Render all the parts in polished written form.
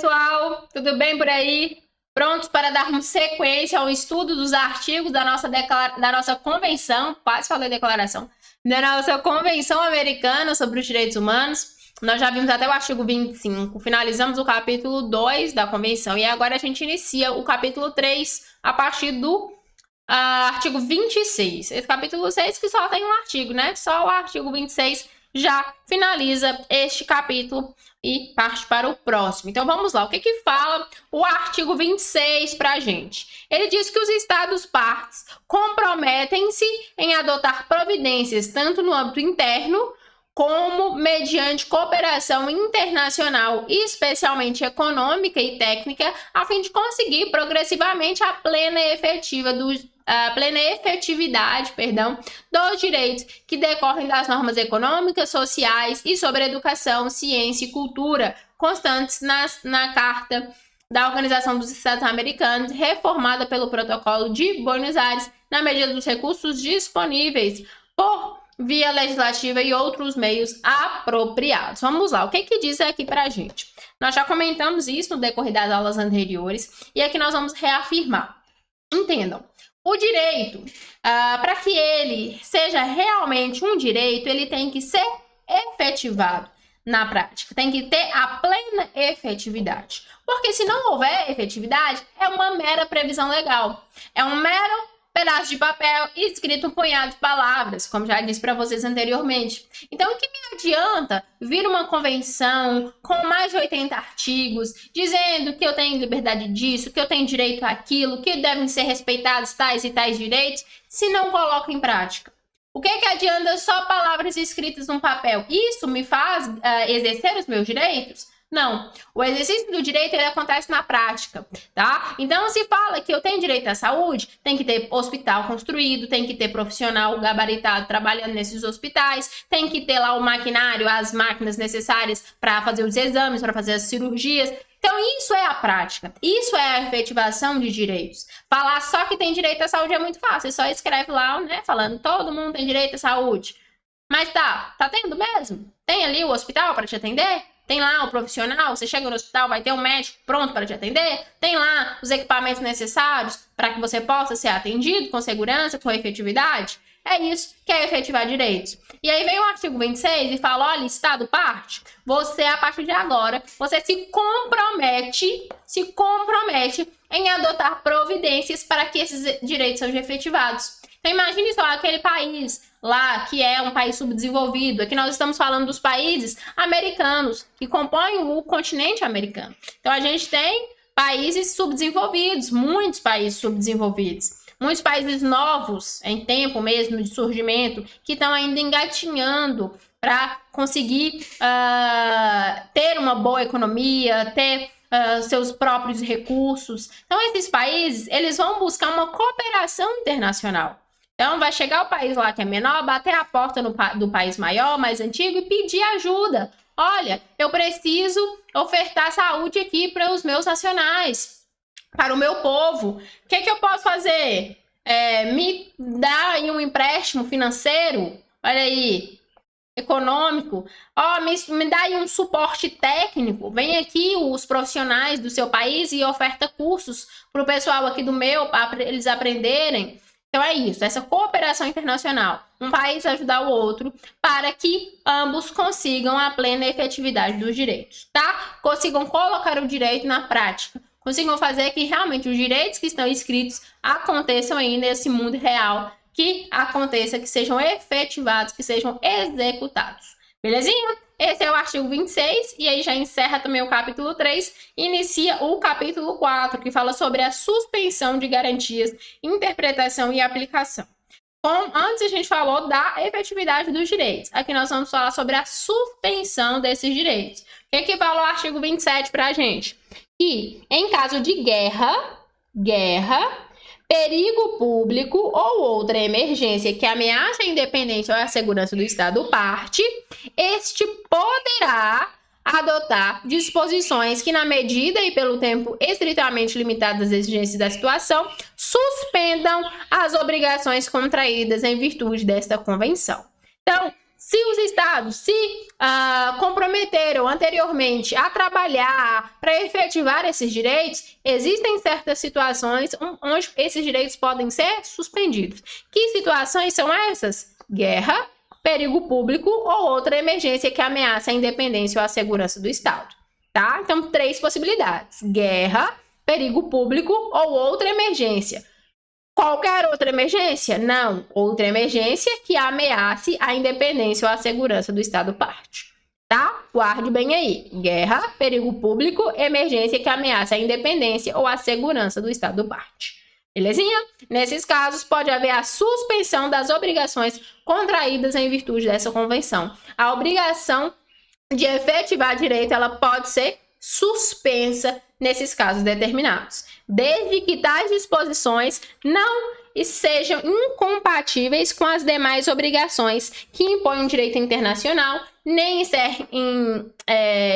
pessoal, tudo bem por aí? Prontos para darmos sequência ao estudo dos artigos da nossa convenção, quase falei declaração, da nossa Convenção Americana sobre os Direitos Humanos. Nós já vimos até o artigo 25, finalizamos o capítulo 2 da convenção e agora a gente inicia o capítulo 3 a partir do artigo 26. Esse capítulo 6 que só tem um artigo, né? Só o artigo 26 já finaliza este capítulo e parte para o próximo. Então vamos lá, o que que fala o artigo 26 para a gente? Ele diz que os Estados partes comprometem-se em adotar providências tanto no âmbito interno como mediante cooperação internacional, especialmente econômica e técnica, a fim de conseguir progressivamente a plena efetividade dos direitos que decorrem das normas econômicas, sociais e sobre educação, ciência e cultura, constantes na Carta da Organização dos Estados Americanos, reformada pelo Protocolo de Buenos Aires, na medida dos recursos disponíveis por via legislativa e outros meios apropriados. Vamos lá, o que que diz aqui pra gente? Nós já comentamos isso no decorrer das aulas anteriores e aqui nós vamos reafirmar. Entendam, o direito, para que ele seja realmente um direito, ele tem que ser efetivado na prática, tem que ter a plena efetividade. Porque se não houver efetividade, é uma mera previsão legal, é um mero pedaço de papel escrito um punhado de palavras, como já disse para vocês anteriormente. Então, o que me adianta vir uma convenção com mais de 80 artigos, dizendo que eu tenho liberdade disso, que eu tenho direito àquilo, que devem ser respeitados tais e tais direitos, se não coloco em prática? O que que adianta só palavras escritas num papel? Isso me faz exercer os meus direitos? Não, o exercício do direito ele acontece na prática, tá? Então, se fala que eu tenho direito à saúde, tem que ter hospital construído, tem que ter profissional gabaritado trabalhando nesses hospitais, tem que ter lá o maquinário, as máquinas necessárias para fazer os exames, para fazer as cirurgias. Então, isso é a prática, isso é a efetivação de direitos. Falar só que tem direito à saúde é muito fácil, você só escreve lá, né, falando todo mundo tem direito à saúde. Mas tá tendo mesmo? Tem ali o hospital para te atender? Tem lá o profissional, você chega no hospital, vai ter um médico pronto para te atender? Tem lá os equipamentos necessários para que você possa ser atendido com segurança, com efetividade? É isso que é efetivar direitos. E aí vem o artigo 26 e fala, olha, Estado parte, você, a partir de agora, você se compromete em adotar providências para que esses direitos sejam efetivados. Então imagine só aquele país lá que é um país subdesenvolvido. Aqui nós estamos falando dos países americanos que compõem o continente americano. Então a gente tem países subdesenvolvidos, muitos países subdesenvolvidos, muitos países novos em tempo mesmo de surgimento que estão ainda engatinhando para conseguir ter uma boa economia, ter seus próprios recursos. Então esses países eles vão buscar uma cooperação internacional. Então, vai chegar o país lá que é menor, bater a porta do país maior, mais antigo, e pedir ajuda. Olha, eu preciso ofertar saúde aqui para os meus nacionais, para o meu povo. O que eu posso fazer? Me dá aí um empréstimo financeiro, olha aí, econômico. Me dá aí um suporte técnico. Vem aqui os profissionais do seu país e oferta cursos para o pessoal aqui do meu, para eles aprenderem. Então é isso, essa cooperação internacional, um país ajudar o outro para que ambos consigam a plena efetividade dos direitos, tá? Consigam colocar o direito na prática, consigam fazer que realmente os direitos que estão escritos aconteçam aí nesse mundo real, que aconteça, que sejam efetivados, que sejam executados. Belezinha? Esse é o artigo 26 e aí já encerra também o capítulo 3 e inicia o capítulo 4, que fala sobre a suspensão de garantias, interpretação e aplicação. Antes a gente falou da efetividade dos direitos. Aqui nós vamos falar sobre a suspensão desses direitos. O que fala o artigo 27 para a gente? Que em caso de guerra, perigo público ou outra emergência que ameaça a independência ou a segurança do Estado parte, este poderá adotar disposições que, na medida e pelo tempo estritamente limitado às exigências da situação, suspendam as obrigações contraídas em virtude desta convenção. Então, Se os estados se comprometeram anteriormente a trabalhar para efetivar esses direitos, existem certas situações onde esses direitos podem ser suspendidos. Que situações são essas? Guerra, perigo público ou outra emergência que ameaça a independência ou a segurança do Estado. Tá? Então, 3 possibilidades: guerra, perigo público ou outra emergência. Qualquer outra emergência? Não. Outra emergência que ameace a independência ou a segurança do Estado parte. Tá? Guarde bem aí. Guerra, perigo público, emergência que ameaça a independência ou a segurança do Estado parte. Belezinha? Nesses casos, pode haver a suspensão das obrigações contraídas em virtude dessa convenção. A obrigação de efetivar direito, ela pode ser suspensa nesses casos determinados, desde que tais disposições não sejam incompatíveis com as demais obrigações que impõem o direito internacional, nem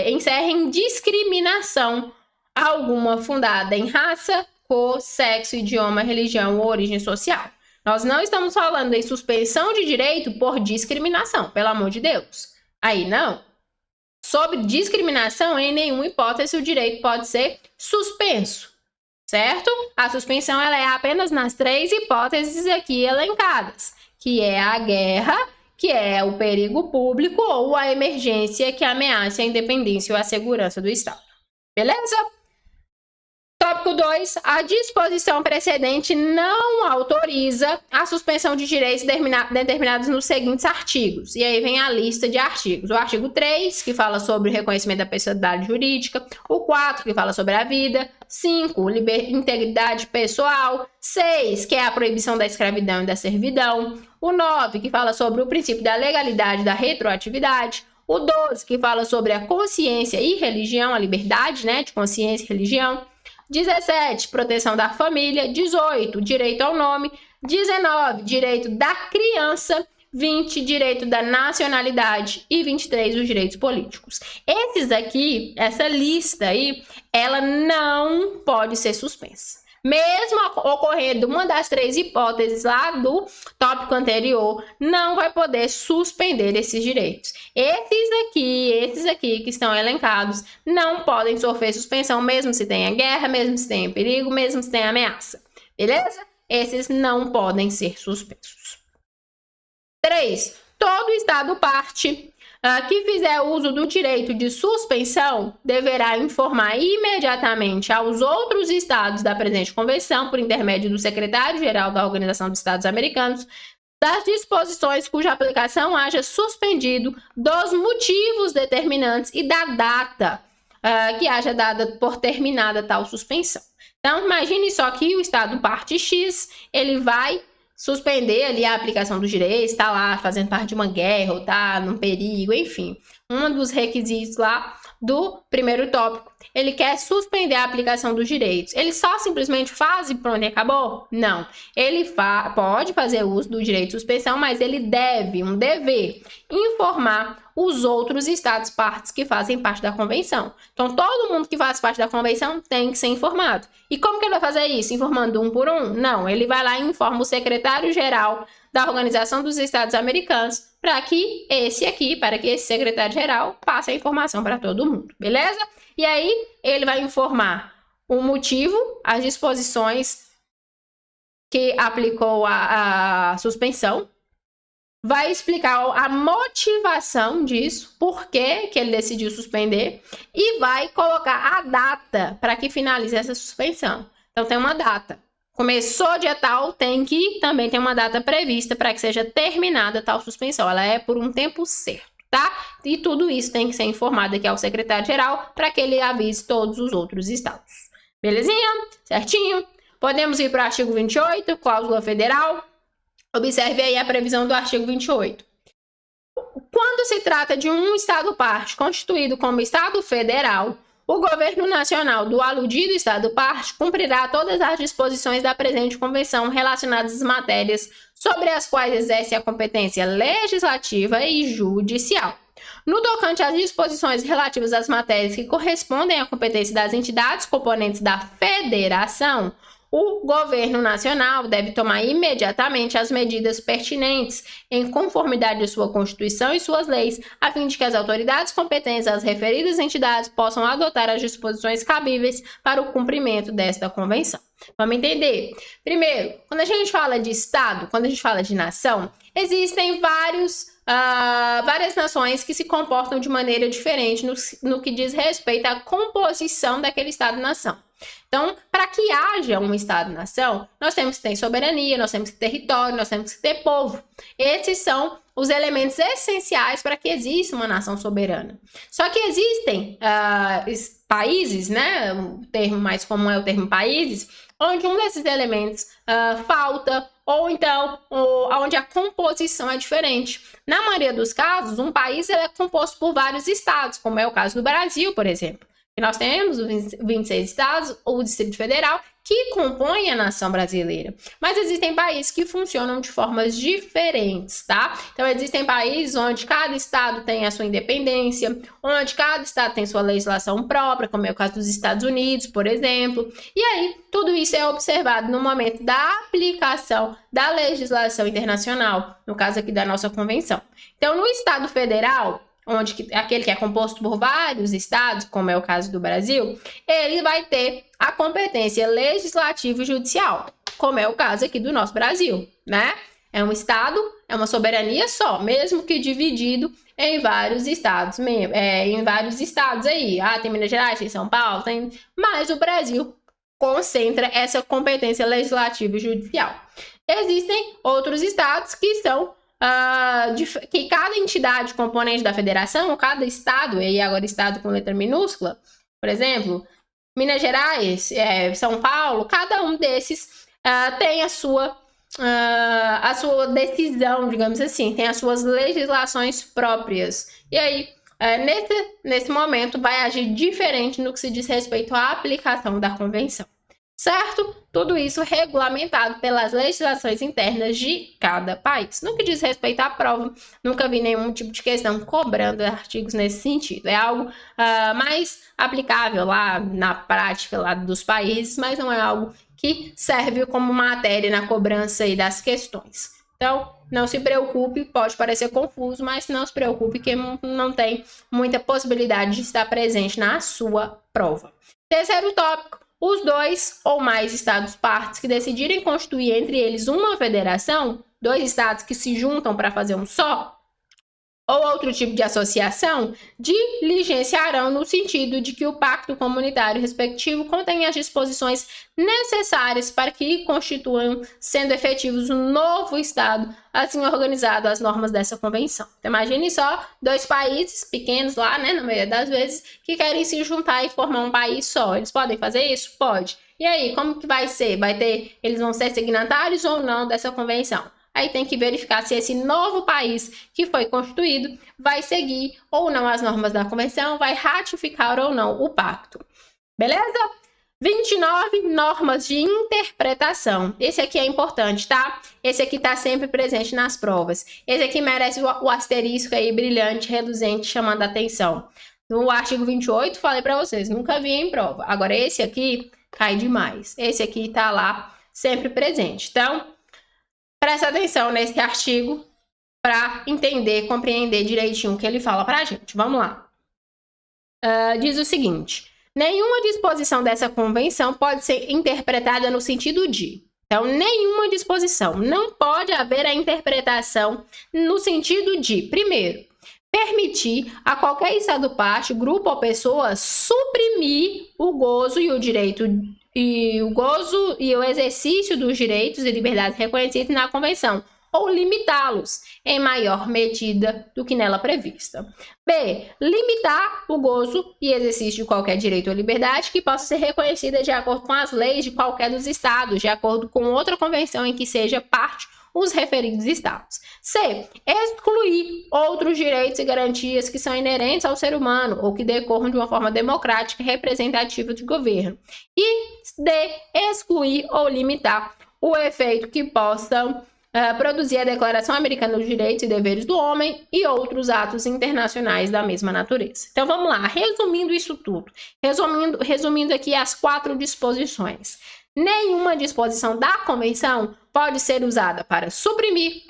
encerrem discriminação alguma fundada em raça, cor, sexo, idioma, religião ou origem social. Nós não estamos falando em suspensão de direito por discriminação, pelo amor de Deus. Aí não. Sobre discriminação, em nenhuma hipótese o direito pode ser suspenso, certo? A suspensão ela é apenas nas 3 hipóteses aqui elencadas, que é a guerra, que é o perigo público ou a emergência que ameaça a independência ou a segurança do Estado. Beleza? Tópico 2. A disposição precedente não autoriza a suspensão de direitos determinados nos seguintes artigos. E aí vem a lista de artigos. O artigo 3, que fala sobre o reconhecimento da personalidade jurídica. O 4, que fala sobre a vida. 5, integridade pessoal. 6, que é a proibição da escravidão e da servidão. O 9, que fala sobre o princípio da legalidade e da retroatividade. O 12, que fala sobre a consciência e religião, a liberdade, né, de consciência e religião. 17, proteção da família. 18, direito ao nome. 19, direito da criança. 20, direito da nacionalidade. E 23, os direitos políticos. Esses aqui, essa lista aí, ela não pode ser suspensa. Mesmo ocorrendo uma das 3 hipóteses lá do tópico anterior, não vai poder suspender esses direitos. Esses aqui que estão elencados não podem sofrer suspensão, mesmo se tenha guerra, mesmo se tenha perigo, mesmo se tenha ameaça. Beleza? Esses não podem ser suspensos. 3. Todo Estado parte que fizer uso do direito de suspensão deverá informar imediatamente aos outros estados da presente convenção, por intermédio do secretário-geral da Organização dos Estados Americanos, das disposições cuja aplicação haja suspendido, dos motivos determinantes e da data que haja dada por terminada tal suspensão. Então, imagine só que o Estado parte X, ele vai suspender ali a aplicação dos direitos, está lá fazendo parte de uma guerra ou está num perigo, enfim. Um dos requisitos lá do primeiro tópico, ele quer suspender a aplicação dos direitos. Ele só simplesmente faz e pronto, e acabou? Não. Ele pode fazer uso do direito de suspensão, mas ele deve, um dever, informar os outros estados partes que fazem parte da convenção. Então, todo mundo que faz parte da convenção tem que ser informado. E como que ele vai fazer isso? Informando um por um? Não, ele vai lá e informa o secretário-geral da Organização dos Estados Americanos para que esse secretário-geral passe a informação para todo mundo, beleza? E aí, ele vai informar o motivo, as disposições que aplicou a suspensão, vai explicar a motivação disso, por que ele decidiu suspender, e vai colocar a data para que finalize essa suspensão. Então, tem uma data. Começou dia tal, também tem uma data prevista para que seja terminada tal suspensão. Ela é por um tempo certo, tá? E tudo isso tem que ser informado aqui ao secretário-geral para que ele avise todos os outros estados. Belezinha? Certinho? Podemos ir para o artigo 28, cláusula federal. Observe aí a previsão do artigo 28. Quando se trata de um Estado-parte constituído como Estado federal, o governo nacional do aludido Estado-parte cumprirá todas as disposições da presente convenção relacionadas às matérias sobre as quais exerce a competência legislativa e judicial. No tocante às disposições relativas às matérias que correspondem à competência das entidades componentes da federação, o governo nacional deve tomar imediatamente as medidas pertinentes, em conformidade à sua Constituição e suas leis, a fim de que as autoridades competentes às referidas entidades possam adotar as disposições cabíveis para o cumprimento desta convenção. Vamos entender? Primeiro, quando a gente fala de Estado, quando a gente fala de nação, existem várias nações que se comportam de maneira diferente no que diz respeito à composição daquele Estado-nação. Então, para que haja um Estado-nação, nós temos que ter soberania, nós temos que ter território, nós temos que ter povo. Esses são os elementos essenciais para que exista uma nação soberana. Só que existem países, né? O termo mais comum é o termo países, onde um desses elementos falta, ou então onde a composição é diferente. Na maioria dos casos, um país é composto por vários estados, como é o caso do Brasil, por exemplo. E nós temos os 26 estados, ou o Distrito Federal, que compõem a nação brasileira. Mas existem países que funcionam de formas diferentes, tá? Então, existem países onde cada estado tem a sua independência, onde cada estado tem sua legislação própria, como é o caso dos Estados Unidos, por exemplo. E aí, tudo isso é observado no momento da aplicação da legislação internacional, no caso aqui da nossa convenção. Então, no Estado Federal, aquele que é composto por vários estados, como é o caso do Brasil, ele vai ter a competência legislativa e judicial, como é o caso aqui do nosso Brasil, né? É um estado, é uma soberania só, mesmo que dividido em vários estados, aí. Tem Minas Gerais, tem São Paulo, mas o Brasil concentra essa competência legislativa e judicial. Existem outros estados que são que cada entidade componente da federação, ou cada estado, e agora estado com letra minúscula, por exemplo, Minas Gerais, São Paulo, cada um desses tem a sua decisão, digamos assim, tem as suas legislações próprias. E aí, nesse momento, vai agir diferente no que se diz respeito à aplicação da convenção. Certo? Tudo isso regulamentado pelas legislações internas de cada país. No que diz respeito à prova, nunca vi nenhum tipo de questão cobrando artigos nesse sentido. É algo mais aplicável lá na prática lá dos países, mas não é algo que serve como matéria na cobrança aí das questões. Então, não se preocupe, pode parecer confuso, mas não se preocupe que não tem muita possibilidade de estar presente na sua prova. Terceiro tópico. Os dois ou mais estados-partes que decidirem constituir entre eles uma federação, dois estados que se juntam para fazer um só, ou outro tipo de associação, diligenciarão no sentido de que o pacto comunitário respectivo contém as disposições necessárias para que constituam, sendo efetivos, um novo Estado, assim organizado às normas dessa convenção. Então, imagine só, dois países pequenos lá, né, na maioria das vezes, que querem se juntar e formar um país só. Eles podem fazer isso? Pode. E aí, como que vai ser? Eles vão ser signatários ou não dessa convenção? Aí tem que verificar se esse novo país que foi constituído vai seguir ou não as normas da convenção, vai ratificar ou não o pacto. Beleza? 29 normas de interpretação. Esse aqui é importante, tá? Esse aqui tá sempre presente nas provas. Esse aqui merece o asterisco aí brilhante, reluzente, chamando a atenção. No artigo 28, falei para vocês, nunca vi em prova. Agora esse aqui cai demais. Esse aqui tá lá sempre presente. Então, presta atenção nesse artigo para entender, compreender direitinho o que ele fala para a gente. Vamos lá. Diz o seguinte: nenhuma disposição dessa convenção pode ser interpretada no sentido de. Então, nenhuma disposição. Não pode haver a interpretação no sentido de, primeiro, permitir a qualquer estado-parte, grupo ou pessoa suprimir o gozo e o direito e o exercício dos direitos e liberdades reconhecidos na Convenção, ou limitá-los em maior medida do que nela prevista. B. Limitar o gozo e exercício de qualquer direito ou liberdade que possa ser reconhecida de acordo com as leis de qualquer dos estados, de acordo com outra convenção em que seja parte os referidos estados. C. Excluir outros direitos e garantias que são inerentes ao ser humano ou que decorram de uma forma democrática e representativa de governo. E D. Excluir ou limitar o efeito que possam produzir a Declaração Americana dos Direitos e Deveres do Homem e outros atos internacionais da mesma natureza. Então vamos lá, resumindo isso tudo. Resumindo aqui as 4 disposições. Nenhuma disposição da Convenção pode ser usada para suprimir,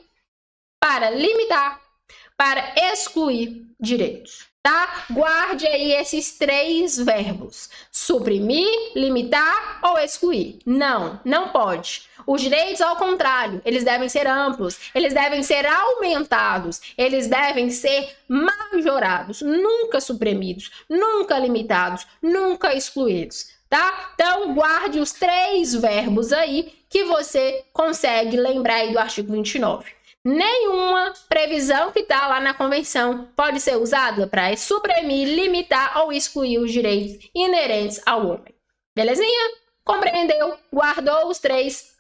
para limitar, para excluir direitos. Tá? Guarde aí esses 3 verbos: suprimir, limitar ou excluir. Não, não pode. Os direitos, ao contrário, eles devem ser amplos, eles devem ser aumentados, eles devem ser majorados, nunca suprimidos, nunca limitados, nunca excluídos. Tá? Então, guarde os 3 verbos aí que você consegue lembrar aí do artigo 29. Nenhuma previsão que está lá na Convenção pode ser usada para suprimir, limitar ou excluir os direitos inerentes ao homem. Belezinha? Compreendeu? Guardou os 3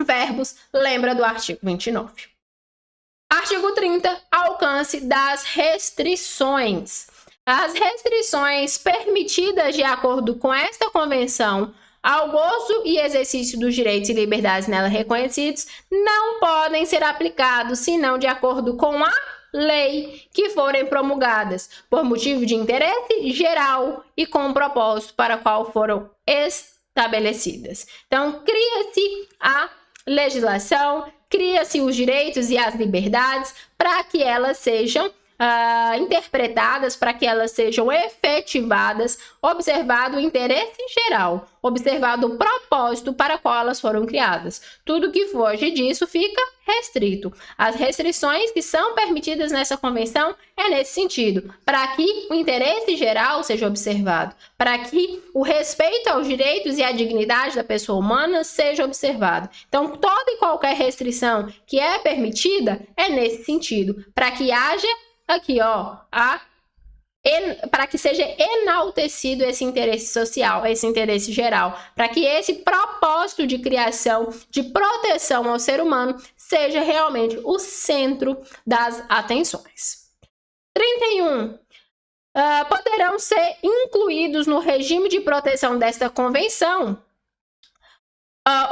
verbos? Lembra do artigo 29. Artigo 30. Alcance das restrições. As restrições permitidas de acordo com esta Convenção ao gozo e exercício dos direitos e liberdades nela reconhecidos não podem ser aplicados senão de acordo com a lei que forem promulgadas por motivo de interesse geral e com o propósito para qual foram estabelecidas. Então, cria-se a legislação, cria-se os direitos e as liberdades para que elas sejam interpretadas, para que elas sejam efetivadas, observado o interesse geral, observado o propósito para qual elas foram criadas. Tudo que foge disso fica restrito. As restrições que são permitidas nessa convenção é nesse sentido, para que o interesse geral seja observado, para que o respeito aos direitos e à dignidade da pessoa humana seja observado. Então, toda e qualquer restrição que é permitida é nesse sentido, para que haja aqui, ó, para que seja enaltecido esse interesse social, esse interesse geral, para que esse propósito de criação, de proteção ao ser humano, seja realmente o centro das atenções. 31. Poderão ser incluídos no regime de proteção desta convenção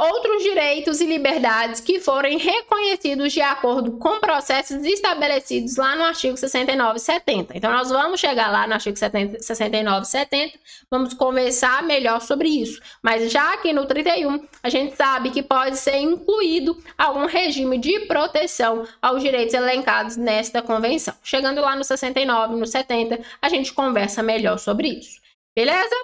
outros direitos e liberdades que forem reconhecidos de acordo com processos estabelecidos lá no artigo 69 e 70. Então, nós vamos chegar lá no artigo 69 e 70, vamos conversar melhor sobre isso. Mas já aqui no 31, a gente sabe que pode ser incluído algum regime de proteção aos direitos elencados nesta convenção. Chegando lá no 69 e no 70, a gente conversa melhor sobre isso. Beleza?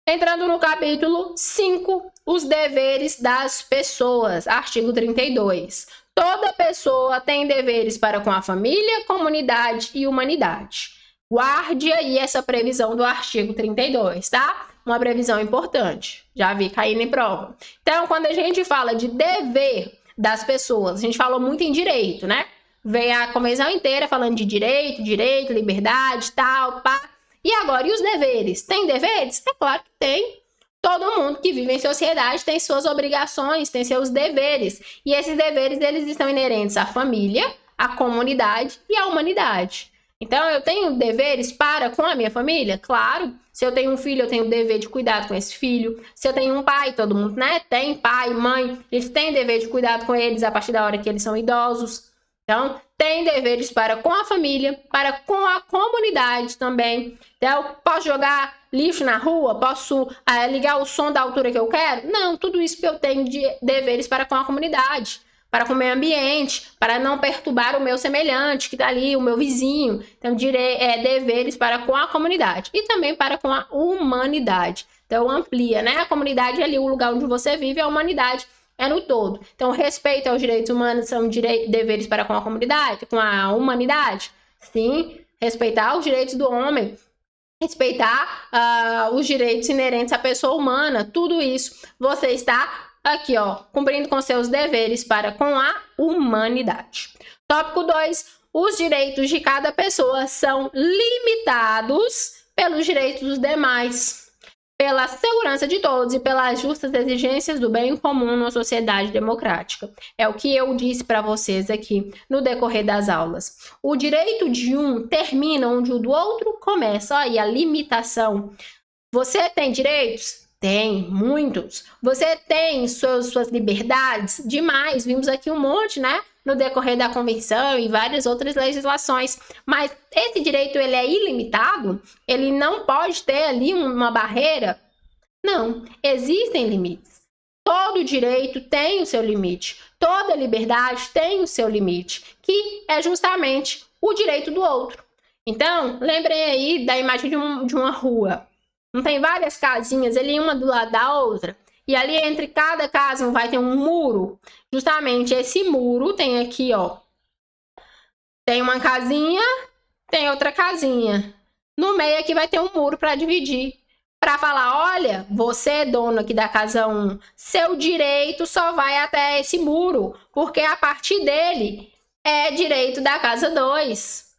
Entrando no capítulo 5, os deveres das pessoas, artigo 32. Toda pessoa tem deveres para com a família, comunidade e humanidade. Guarde aí essa previsão do artigo 32, tá? Uma previsão importante. Já vi caindo em prova. Então, quando a gente fala de dever das pessoas, a gente falou muito em direito, né? Vem a convenção inteira falando de direito, liberdade, tal, pá. E agora, e os deveres? Tem deveres? É claro que tem. Todo mundo que vive em sociedade tem suas obrigações, tem seus deveres. E esses deveres, eles estão inerentes à família, à comunidade e à humanidade. Então, eu tenho deveres para com a minha família? Claro. Se eu tenho um filho, eu tenho o dever de cuidado com esse filho. Se eu tenho um pai, todo mundo, né? Tem pai, mãe. Eles têm dever de cuidado com eles a partir da hora que eles são idosos. Então, tem deveres para com a família, para com a comunidade também. Então, posso jogar lixo na rua? Posso ligar o som da altura que eu quero? Não, tudo isso que eu tenho de deveres para com a comunidade, para com o meio ambiente, para não perturbar o meu semelhante que está ali, o meu vizinho. Então, deveres para com a comunidade e também para com a humanidade. Então, amplia, né? A comunidade é ali o lugar onde você vive, a humanidade é no todo. Então, respeito aos direitos humanos são deveres para com a comunidade, com a humanidade? Sim. Respeitar os direitos do homem, respeitar os direitos inerentes à pessoa humana, tudo isso você está aqui, ó, cumprindo com seus deveres para com a humanidade. Tópico 2. Os direitos de cada pessoa são limitados pelos direitos dos demais, pela segurança de todos e pelas justas exigências do bem comum numa sociedade democrática. É o que eu disse para vocês aqui no decorrer das aulas. O direito de um termina onde o do outro começa. Olha aí a limitação. Você tem direitos? Tem, muitos. Você tem suas liberdades? Demais. Vimos aqui um monte, né? No decorrer da convenção e várias outras legislações. Mas esse direito, ele é ilimitado? Ele não pode ter ali uma barreira? Não, existem limites. todo direito tem o seu limite, toda liberdade tem o seu limite, que é justamente o direito do outro. Então, lembrem aí da imagem de uma rua. Não tem várias casinhas ali, uma do lado da outra? E ali entre cada casa vai ter um muro. Justamente esse muro tem aqui, ó. Tem uma casinha, tem outra casinha. No meio aqui vai ter um muro para dividir. Para falar, olha, você é dono aqui da casa 1, seu direito só vai até esse muro, porque a partir dele é direito da casa 2.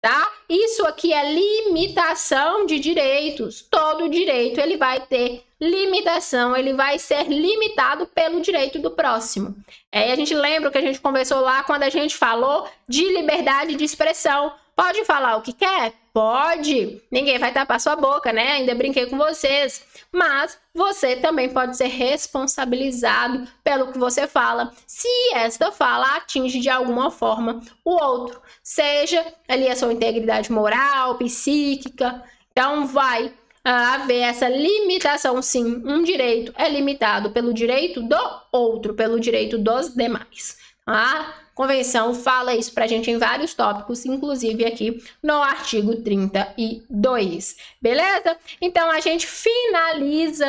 Tá? Isso aqui é limitação de direitos. Todo direito ele vai ter limitação, ele vai ser limitado pelo direito do próximo. A gente lembra que a gente conversou lá quando a gente falou de liberdade de expressão. Pode falar o que quer? Pode. Ninguém vai tapar sua boca, né? Ainda brinquei com vocês. Mas você também pode ser responsabilizado pelo que você fala, se esta fala atinge de alguma forma o outro, seja ali a sua integridade moral, psíquica. Então vai haver essa limitação, sim. Um direito é limitado pelo direito do outro, pelo direito dos demais. A Convenção fala isso pra gente em vários tópicos, inclusive aqui no artigo 32. Beleza? Então a gente finaliza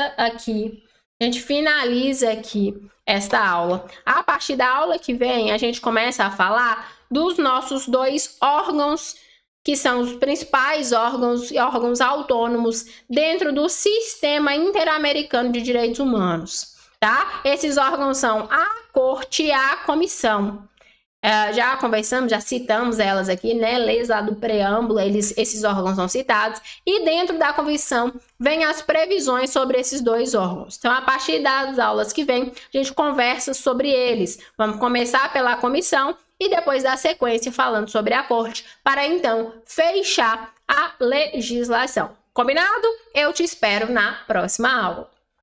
aqui esta aula. A partir da aula que vem, a gente começa a falar dos nossos 2 órgãos, que são os principais órgãos autônomos dentro do Sistema Interamericano de Direitos Humanos, tá? Esses órgãos são a Corte e a Comissão. Já conversamos, já citamos elas aqui, né? Leis lá do preâmbulo, esses órgãos são citados. E dentro da Convenção vem as previsões sobre esses 2 órgãos. Então, a partir das aulas que vem, a gente conversa sobre eles. Vamos começar pela Comissão e depois dar sequência falando sobre a Corte, para então fechar a legislação. Combinado? Eu te espero na próxima aula.